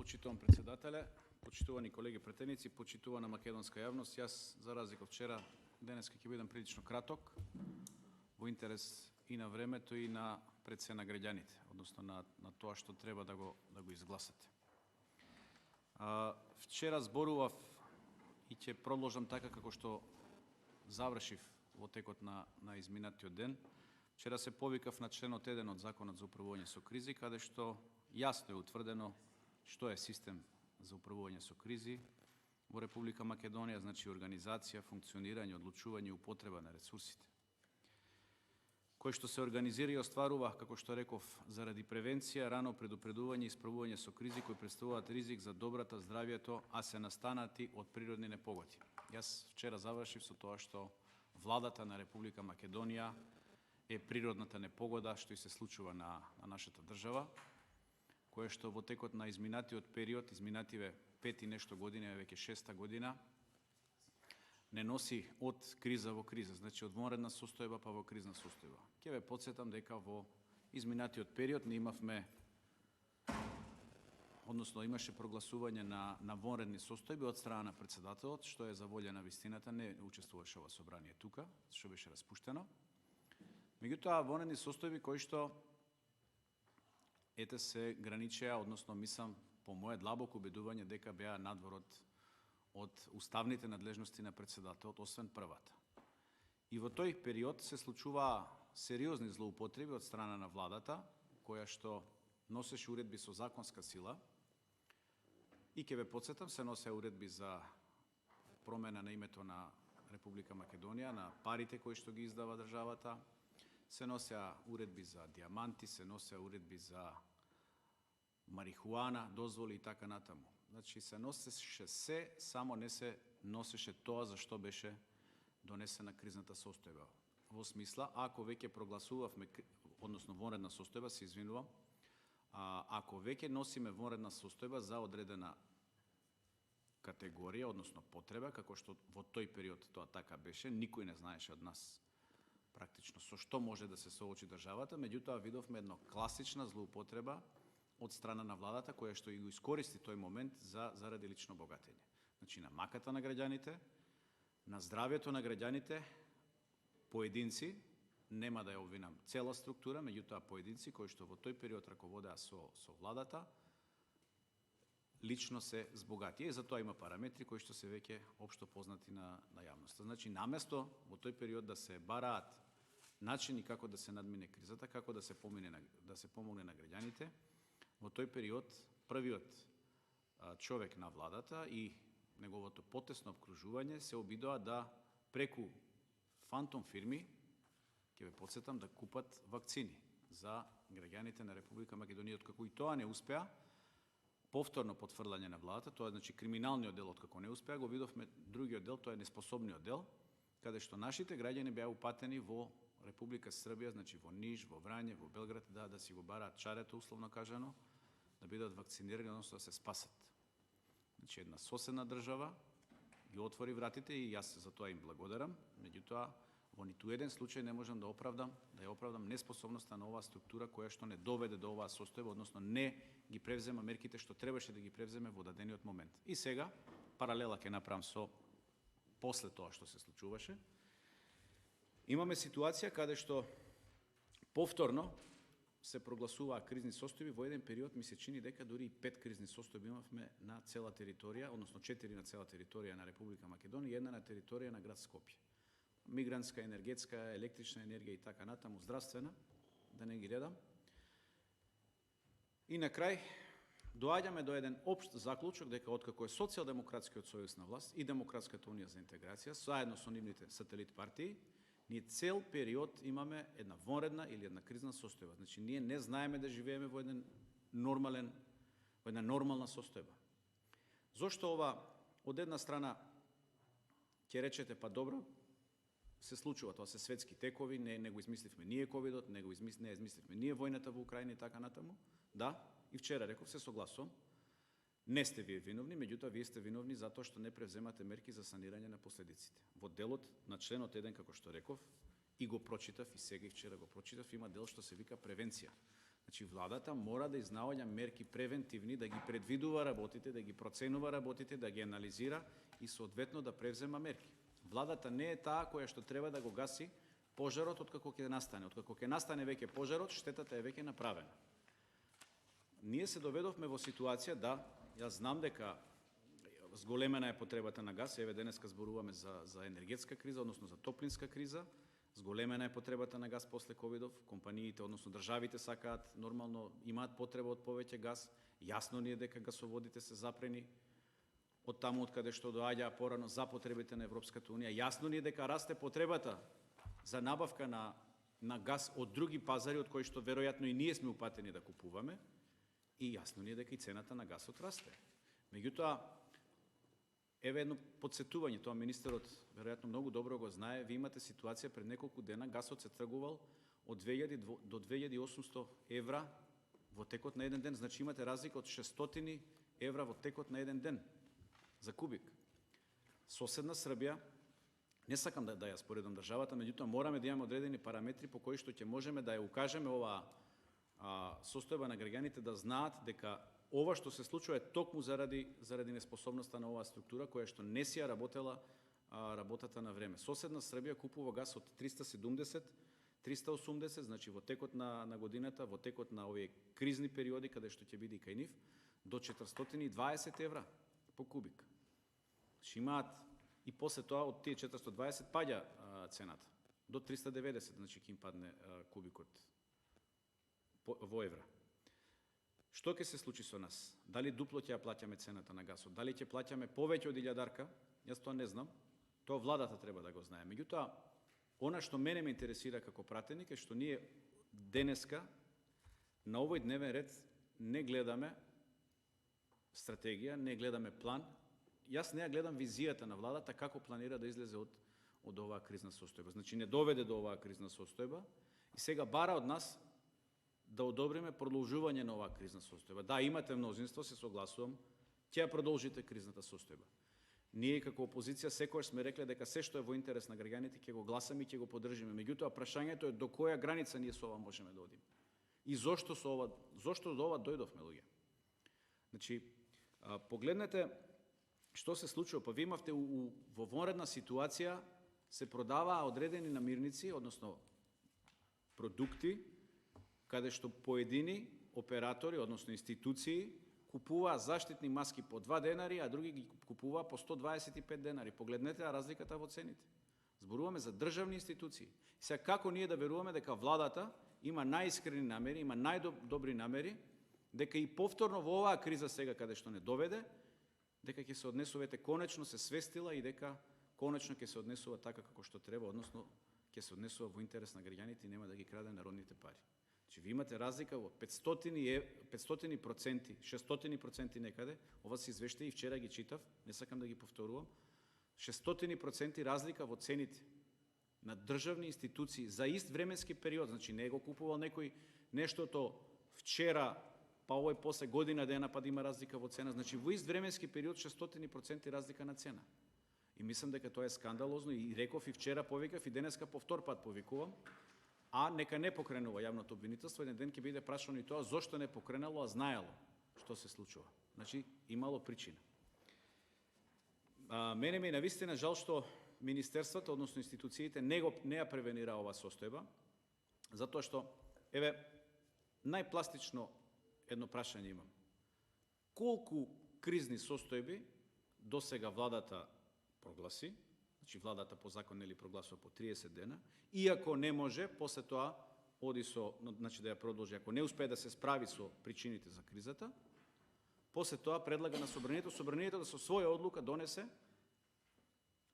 Почитувам председателе, почитувани колеги претеници, почитувана македонска јавност. Јас, за разлика од вчера, денес ќе бидам прилично краток, во интерес и на времето и на пред се на граѓаните, односно на тоа што треба да го изгласате. Вчера зборував и ќе продолжам така како што завршив во текот на изминатиот ден. Вчера се повикав на членот 1 од Законот за управување со кризи, каде што јасно е утврдено што е систем за управување со кризи во Република Македонија, значи организација, функционирање, одлучување и употреба на ресурсите, кој што се организира и остварува, како што реков, заради превенција, рано предупредување и справување со кризи кои претставуваат ризик за добрата, здравието, а се настанати од природни непогоди. Јас вчера завршив со тоа што владата на Република Македонија е природната непогода што и се случува на нашата држава, кое што во текот на изминатиот период, изминативе 5 и нешто години, веќе 6-та година, не носи од криза во криза, значи од вонредна состојба па во кризна состојба. Ќе ве потсетам дека во изминатиот период не имавме, односно имаше прогласување на вонредни состојби од страна на председателот, што е за волја на вистината, не учествуваше ова собрание тука, што беше распуштено. Меѓутоа, вонредни состојби кои што ете се граничеа, односно мислам по моје длабоко убедување дека беа надвор од уставните надлежности на председателот, освен првата. И во тој период се случуваа сериозни злоупотреби од страна на владата, која што носеше уредби со законска сила, и ќе ве потсетам, се носе уредби за промена на името на Република Македонија, на парите кои што ги издава државата, се носеа уредби за диаманти, се носеа уредби за марихуана, дозволи и така натаму. Значи се носеше се, само не се носеше тоа за што беше донесена кризната состојба. Во смисла, ако веќе прогласувавме, односно вонредна состојба, се извинувам, ако веќе носиме вонредна состојба за одредена категорија, односно потреба, како што во тој период тоа така беше, никој не знаеше од нас практично со што може да се соочи државата, меѓутоа видовме една класична злоупотреба од страна на владата, која што и го искористи тој момент заради лично богатење. Значи на маката на граѓаните, на здравието на граѓаните, поединци, нема да ја обвинам цела структура, меѓутоа поединци кои што во тој период раководеа со владата, лично се збогатија и затоа има параметри кои што се веќе општо познати на јавноста. Значи наместо во тој период да се бараат начини како да се надмине кризата, како да се помогне на граѓаните, во тој период првиот човек на владата и неговото потесно обкружување се обидоа да преку фантом фирми, ќе ве потсетам, да купат вакцини за граѓаните на Република Македонија. Откако и тоа не успеа, повторно потврдање на владата, тоа значи криминалниот дел откако не успеа, го видовме другиот дел, тоа е неспособниот дел, каде што нашите граѓани беа упатени во Република Србија, значи во Ниш, во Врање, во Белград, да си го бараат чарето, условно кажано, да бидат вакцинирани, односно да се спасат. Значи една соседна држава ги отвори вратите и јас за тоа им благодарам, меѓутоа во ниту еден случај не можам да ја оправдам неспособноста на оваа структура која што не доведе до оваа состојба, односно не ги превзема мерките што требаше да ги превземе во дадениот момент. И сега, паралела ќе направам со после тоа што се случуваше, имаме ситуација каде што повторно се прогласуваа кризни состојби. Во еден период ми се чини дека дури и 5 кризни состојби имавме на цела територија, односно 4 на цела територија на Република Македонија и една на територија на град Скопје. Мигрантска, енергетска, електрична енергија и така натаму, здравствена, да не ги редам. И на крај доаѓаме до еден општ заклучок дека откако е Социјалдемократскиот сојуз на власт и Демократската унија за интеграција, заедно со нивните сателит партии, ние цел период имаме една вонредна или една кризна состојба. Значи ние не знаеме да живееме во една нормална состојба. Зошто ова од една страна ќе речете па добро, се случува, тоа се светски текови, не го измисливме ние ковидот, не измисливме ние војната во Украина и така натаму. Да, и вчера реков, се согласувам, не сте вие виновни, меѓутоа вие сте виновни затоа што не превземате мерки за санирање на последиците. Во делот на членот 1, како што реков, и го прочитав, и сега и вчера го прочитав, има дел што се вика превенција. Значи владата мора да изнаоѓа мерки превентивни, да ги предвидува работите, да ги проценува работите, да ги анализира и соодветно да превзема мерки. Владата не е таа која што треба да го гаси пожарот откако ќе настане. Откако ќе настане веќе пожарот, штетата е веќе направена. Ние се доведовме во ситуација да, јас знам дека зголемена е потребата на газ, еве денеска зборуваме за енергетска криза, односно за топлинска криза, зголемена е потребата на газ после ковидов, компаниите, односно државите сакаат, нормално имаат потреба од повеќе газ, јасно ни е дека гасоводите се запрени од таму од каде што доаѓаа порано за потребите на Европската унија, јасно ни е дека расте потребата за набавка на газ од други пазари од кои што веројатно и ние сме упатени да купуваме, и јасно ни е дека и цената на газот расте. Меѓутоа, еве едно подсетување, тоа министерот веројатно многу добро го знае, ви имате ситуација пред неколку дена гасот се тргувал од 2000 до 2800 евра во текот на еден ден, значи имате разлика од 600 евра во текот на еден ден за кубик. Соседна Србија, не сакам да ја споредам државата, меѓутоа мораме да имаме одредени параметри по кои што ќе можеме да ја укажеме оваа состојба на граѓаните да знаат дека ова што се случува е токму заради неспособноста на оваа структура која што не си ја работела работата на време. Соседна Србија купува газ од 370, 380, значи во текот на годината, во текот на овие кризни периоди каде што ќе биде и кај нив, до 420 евра по кубик. Значи имаат и после тоа од тие 420 паѓа цената до 390, значи ќе им падне кубикот во евра. Што ќе се случи со нас? Дали дупло ќе ја плаќаме цената на гасот? Дали ќе плаќаме повеќе од илјадарка? Јас тоа не знам. Тоа владата треба да го знае. Меѓутоа, она што мене ме интересира како пратеник е што ние денеска на овој дневен ред не гледаме стратегија, не гледаме план. Јас не ја гледам визијата на владата како планира да излезе од оваа кризна состојба. Значи не доведе до оваа кризна состојба и сега бара од нас да одобриме продолжување на оваа кризна состојба. Да, имате мнозинство, се согласувам, ќе ја продолжите кризната состојба. Ние како опозиција секогаш сме рекле дека се што е во интерес на граѓаните ќе го гласаме и ќе го поддржиме. Меѓутоа прашањето е до која граница ние со ова можеме да одиме. И зошто до ова дојдовме, луѓе? Значи, погледнете што се случува, па ви имавте во вонредна ситуација се продаваа одредени намирници, односно продукти, каде што поедини оператори, односно институции, купуваа заштитни маски по 2 денари, а други ги купуваа по 125 денари. Погледнете разликата во цените. Зборуваме за државни институции. Сега како ние да веруваме дека владата има најискрени намери, има најдобри намери, дека и повторно во оваа криза сега каде што не доведе, дека ќе се однесувате конечно се свестила и дека конечно ќе се однесува така како што треба, односно ќе се однесува во интерес на граѓаните и нема да ги краде народните пари. Значи, ви имате разлика во 500%, 600% некаде, ова се извештаи и вчера ги читав, не сакам да ги повторувам, 600% разлика во цените на државни институции за ист временски период, значи не го купувал некој нештото вчера, па овој после година дена па да има разлика во цена, значи во ист временски период 600% разлика на цена. И мислам дека тоа е скандалозно и реков и вчера повикав и денеска по втор пат повикувам, а нека не покренува јавното обвинителство, еден ден ќе биде прашано и тоа зошто не покренало, а знаело што се случува. Значи, имало причина. Мене ми е навистина жал што министерството, односно институциите, не ја превенира ова состојба, затоа што, еве, најпластично едно прашање имам. Колку кризни состојби досега владата прогласи, значи владата по закон нели прогласува по 30 дена, иако не може, после тоа оди значи да ја продолжи, ако не успее да се справи со причините за кризата, после тоа предлага на собранието да со своја одлука донесе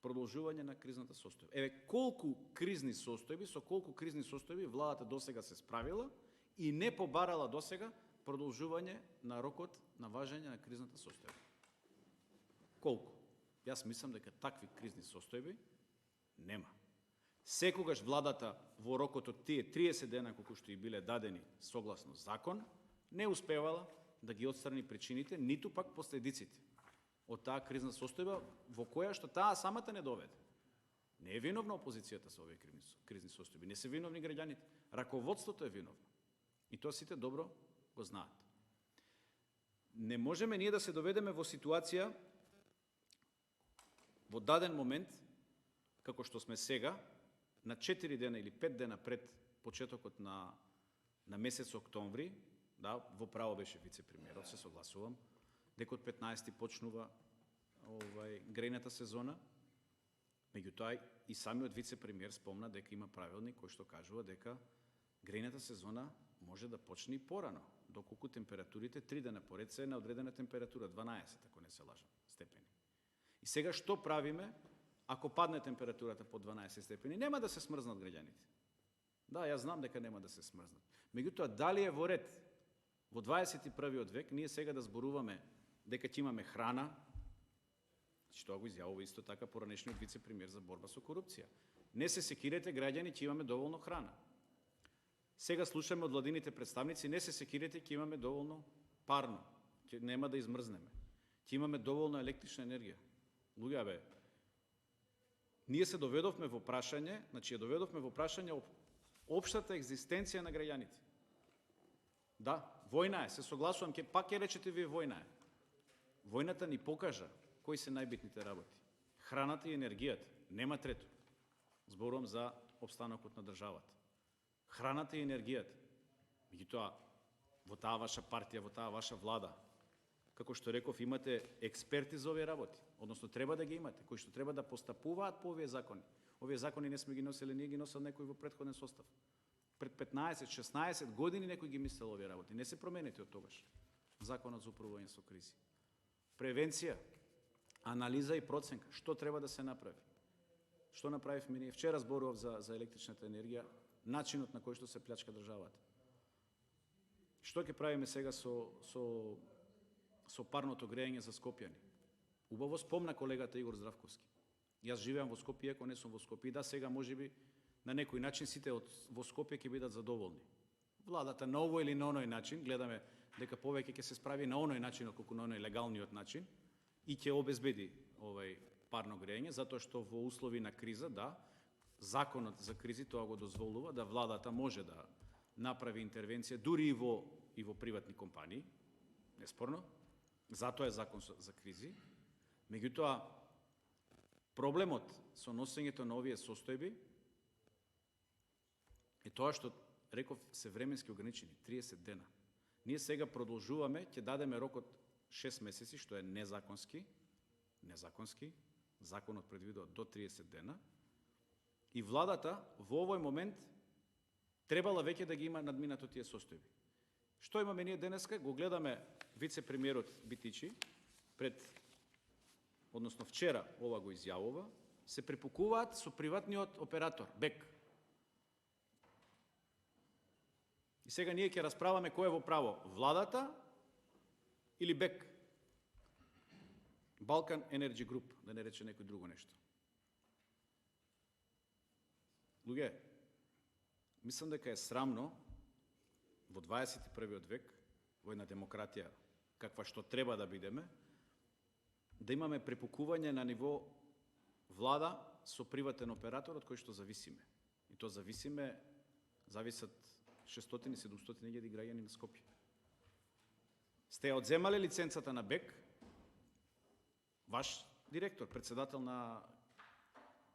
продолжување на кризната состојба. Еве колку кризни состојби, со колку кризни состојби владата досега се справила и не побарала досега продолжување на рокот на важење на кризната состојба. Колку? Јас мислам дека такви кризни состојби нема. Секогаш владата во рокот од тие 30 дена колку што и биле дадени согласно закон, не успевала да ги отстрани причините, ниту пак последиците од таа кризна состојба во која што таа самата не доведе. Не е виновна опозицијата со овие кризни состојби, не се виновни граѓаните, раководството е виновно. И тоа сите добро го знаат. Не можеме ние да се доведеме во ситуација во даден момент, како што сме сега, на 4 дена или 5 дена пред почетокот на месец октомври, да, во право беше вице-премиерот, се согласувам, дека од 15 почнува грејната сезона. Меѓутоа и самиот вице-премиер спомна дека има правилник кој што кажува дека грејната сезона може да почне и порано, доколку температурите 3 дена поред се на одредена температура, 12, ако не се лажам, степени. И сега што правиме ако падне температурата по 12 степени? Нема да се смрзнат граѓаните. Да, јас знам дека нема да се смрзнат. Меѓутоа, дали е во ред во 21. век ние сега да зборуваме дека ќе имаме храна, што го изјавува исто така поранешниот вице-премиер за борба со корупција. Не се секирете, граѓани, ќе имаме доволно храна. Сега слушаме од владините представници, не се секирете, ќе имаме доволно парно, ќе нема да измрзнеме. Ќе имаме доволно електрична енергија. Луѓе, бе, ние се доведовме во прашање, значи ја доведовме во прашање општата екзистенција на граѓаните. Да, војна е, се согласувам, пак ќе речете вие војна е. Војната ни покажа кои се најбитните работи. Храната и енергијата, нема трето. Зборувам за опстанокот на државата. Храната и енергијата. Меѓутоа, во таа ваша партија, во таа ваша влада, како што реков, имате експерти за овие работи, односно треба да ги имате, кои што треба да постапуваат по овие закони. Овие закони не сме ги носели, ние ги носел некој во претходен состав. Пред 15-16 години некој ги мислел овие работи. Не се променети од тогаш. Законот за управување со кризи. Превенција, анализа и проценка. Што треба да се направи? Што направивме ние? Вчера зборував за електричната енергија, начинот на кој што се плячка државата. Што ќе правиме сега со парното грејање за Скопјани? Убаво спомна колегата Игор Здравковски. Јас живеам во Скопје, ако не сум во Скопје, да, сега можеби на некој начин сите во Скопје ќе бидат задоволни. Владата на овој или на оној начин, гледаме дека повеќе ќе се справи на оној начин, отколку на оној легалниот начин, и ќе обезбеди парно грејање, затоа што во услови на криза, да, законот за кризи тоа го дозволува, да владата може да направи интервенција дури и во приватни компании, неспорно, затоа е закон за кризи. Меѓутоа, проблемот со носењето на овие состојби е тоа што, реков, се временски ограничени, 30 дена. Ние сега продолжуваме, ќе дадеме рок од 6 месеци, што е незаконски, законот предвидува до 30 дена, и владата во овој момент требала веќе да ги има надминато тие состојби. Што имаме ние денеска? Го гледаме вице-премиерот Битичи, односно вчера ова го изјавува, се препукуваат со приватниот оператор, БЕК. И сега ние ќе расправаме кој е во право, владата или БЕК. Балкан Енерджи Груп, да не рече некој друго нешто. Луѓе, мислам дека е срамно во 21. век, во една демократија, каква што треба да бидеме, да имаме препукување на ниво влада со приватен оператор од кој што зависиме. И тоа зависат 600-700 илјади граѓани на Скопје. Сте ја одземале лиценцата на БЕК, ваш директор, председател на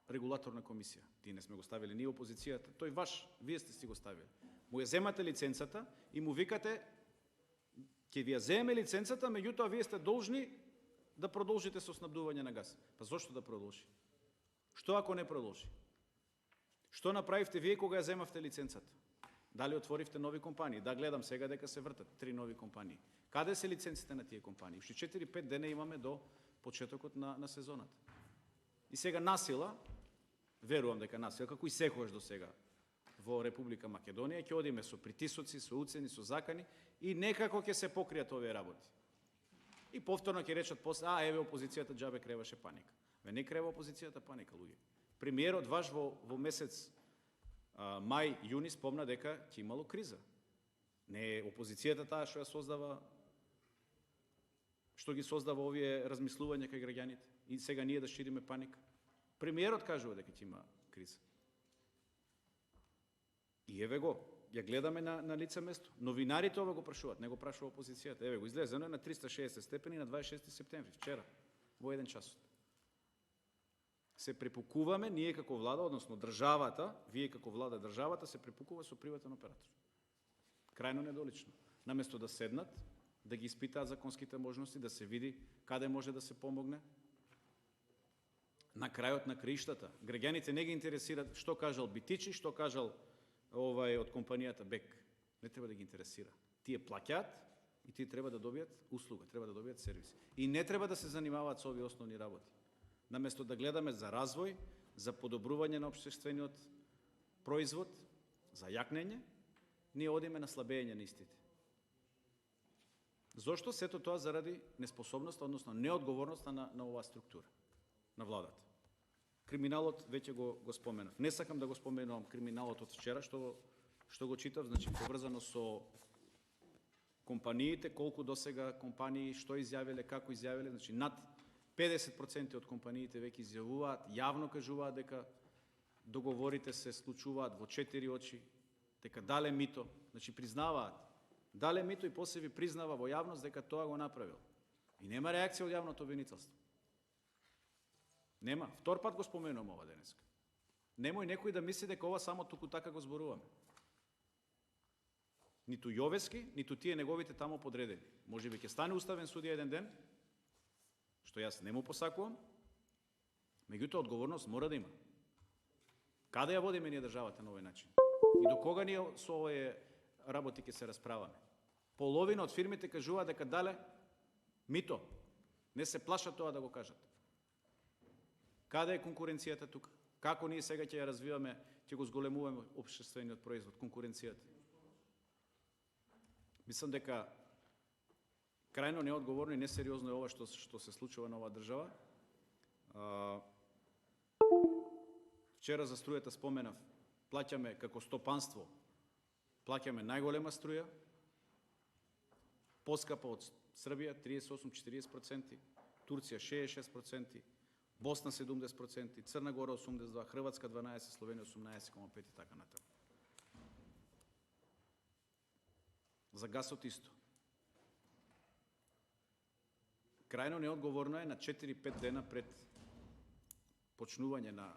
регулаторна комисија. Тие не сме го ставили ние опозицијата, тој ваш, вие сте си го ставили. Му ја земате лиценцата и му викате, ќе ви ја земеме лиценцата, меѓутоа вие сте должни да продолжите со снабдување на газ. Па зошто да продолжи? Што ако не продолжи? Што направивте вие кога ја земавте лиценцата? Дали отворивте нови компании? Да, гледам сега дека се вртат 3 нови компании. Каде се лиценците на тие компании? Уште 4-5 дена имаме до почетокот на сезоната. И сега насила, верувам дека насила, како и секогаш до сега во Република Македонија, ќе одиме со притисоци, со уцени, со закани и некако ќе се покријат овие работи. И повторно ќе речат после, еве опозицијата џабе креваше паника. Не крева опозицијата паника, луѓе. Премиерот ваш во месец мај, јуни спомна дека ќе имало криза. Не е опозицијата таа што ја создава, што ги создава овие размислувања кај граѓаните и сега ние да шириме паника. Премиерот кажува дека ќе има криза. И еве го, ја гледаме на лице место. Новинарите ова го прашуваат, не го прашува опозицијата. Еве го излезено е на 360 степени на 26 септември, вчера, во 1 час. Се препукуваме, ние како влада, односно државата, вие како влада, државата се препукува со приватен оператор. Крајно недолично. Наместо да седнат, да ги испитаат законските можности, да се види каде може да се помогне. На крајот на краиштата, граѓаните не ги интересираат што кажал Битичи, што кажал од компанијата БЕК. Не треба да ги интересира. Тие плаќаат и тие треба да добијат услуга, треба да добијат сервис. И не треба да се занимаваат со овие основни работи. Наместо да гледаме за развој, за подобрување на општествениот производ, за јакнење, ние одиме на слабење на истите. Зошто? Сето тоа заради неспособноста, односно неодговорноста на оваа структура, на владата. Криминалот веќе го споменав. Не сакам да го споменувам криминалот од вчера, што го читав, значи поврзано со компаниите, колку досега компании, што изјавиле, како изјавиле, значи над 50% од компаниите веќе изјавуваат, јавно кажуваат дека договорите се случуваат во 4 очи, дека дале мито, значи признаваат, дале мито и после ви признава во јавност дека тоа го направил. И нема реакција од јавното обвинителство. Нема. Втор пат го споменувам ова денеска. Немој некој да мисли дека ова само туку така го зборуваме. Ниту Јовески, ниту тие неговите тамо подредени. Може би ќе стане уставен судија еден ден, што јас не му посакувам, меѓутоа одговорност мора да има. Каде ја водиме ние државата на овој начин? И до кога ние со овие работи ќе се расправаме? Половина од фирмите кажуваат дека дале мито. Не се плашат тоа да го кажат. Каде е конкуренцијата тука? Како ние сега ќе ја развиваме, ќе го зголемуваме општествениот производ, конкуренцијата? Мислам дека крајно неодговорно и несериозно е ова што се случува на оваа држава. Вчера за струјата споменав, плаќаме како стопанство, плаќаме најголема струја, поскапа од Србија 38-40%, Турција 66%, Босна 70%, Црна Гора 82%, Хрватска 12%, Словенија 18,5% и така натаму. За гасот исто. Крајно неодговорно е на 4-5 дена пред почнување на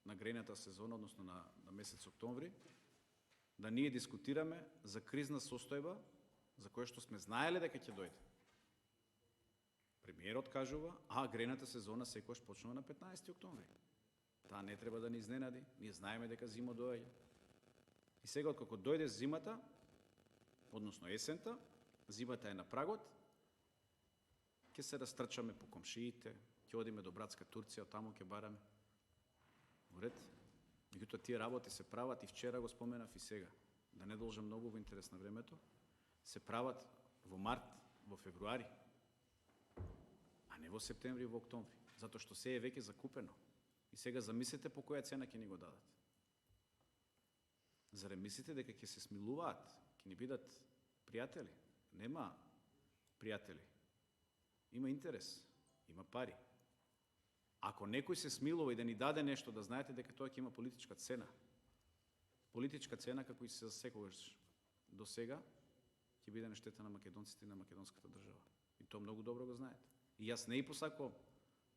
грејната сезона, односно на месец октомври, да ние дискутираме за кризна состојба за која што сме знаеле дека ќе дојде. Премиерот кажува, грејната сезона секогаш почнува на 15 октомври. Таа не треба да ни изненади, ние знаеме дека зима доаѓа. И сега откако дојде зимата, односно есента, зимата е на прагот, ќе се растрчаме по комшиите, ќе одиме до братска Турција, таму ќе бараме. Уред. Меѓутоа тие работи се прават и вчера го споменав и сега. Да не должам многу во интерес на времето, се прават во март, во февруари, а не во септември и во октомври, затоа што се е веќе закупено. И сега замислете по која цена ќе ни го дадат. Зарем мислите дека ќе се смилуваат, ќе ни бидат пријатели? Нема пријатели. Има интерес, има пари. Ако некој се смилува и да ни даде нешто, да знаете дека тоа ќе има политичка цена. Политичка цена како и се секогаш до сега ќе биде на штета на македонците и на македонската држава. И тоа многу добро го знаете. И јас не и посакувам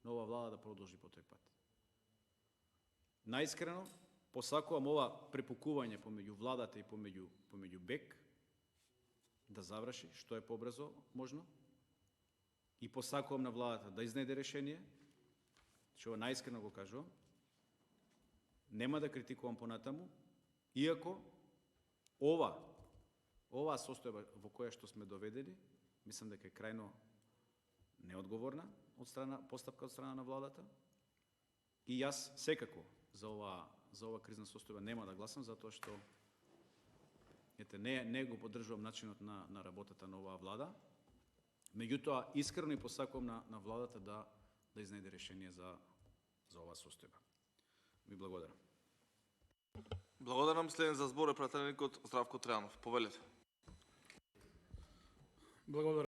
нова влада да продолжи по тој пат. Наискрено посакувам ова препукување помеѓу владата и помеѓу БЕК да заврши што е побрзо можно. И посакувам на владата да изнајде решение, што наискрено го кажувам, нема да критикувам понатаму, иако оваа состојба во која што сме доведени, мислам дека е крајно неодговорна постапка од страна на владата. И јас секако за ова кризна состојба нема да гласам, затоа што не го поддржувам начинот на работата на оваа влада. Меѓутоа, искрено и посакувам на владата да изнајде решение за оваа состојба. Ви благодарам. Благодарам. Следен за збор е пратеникот Здравко Тројанов. Повелете. Благодарам.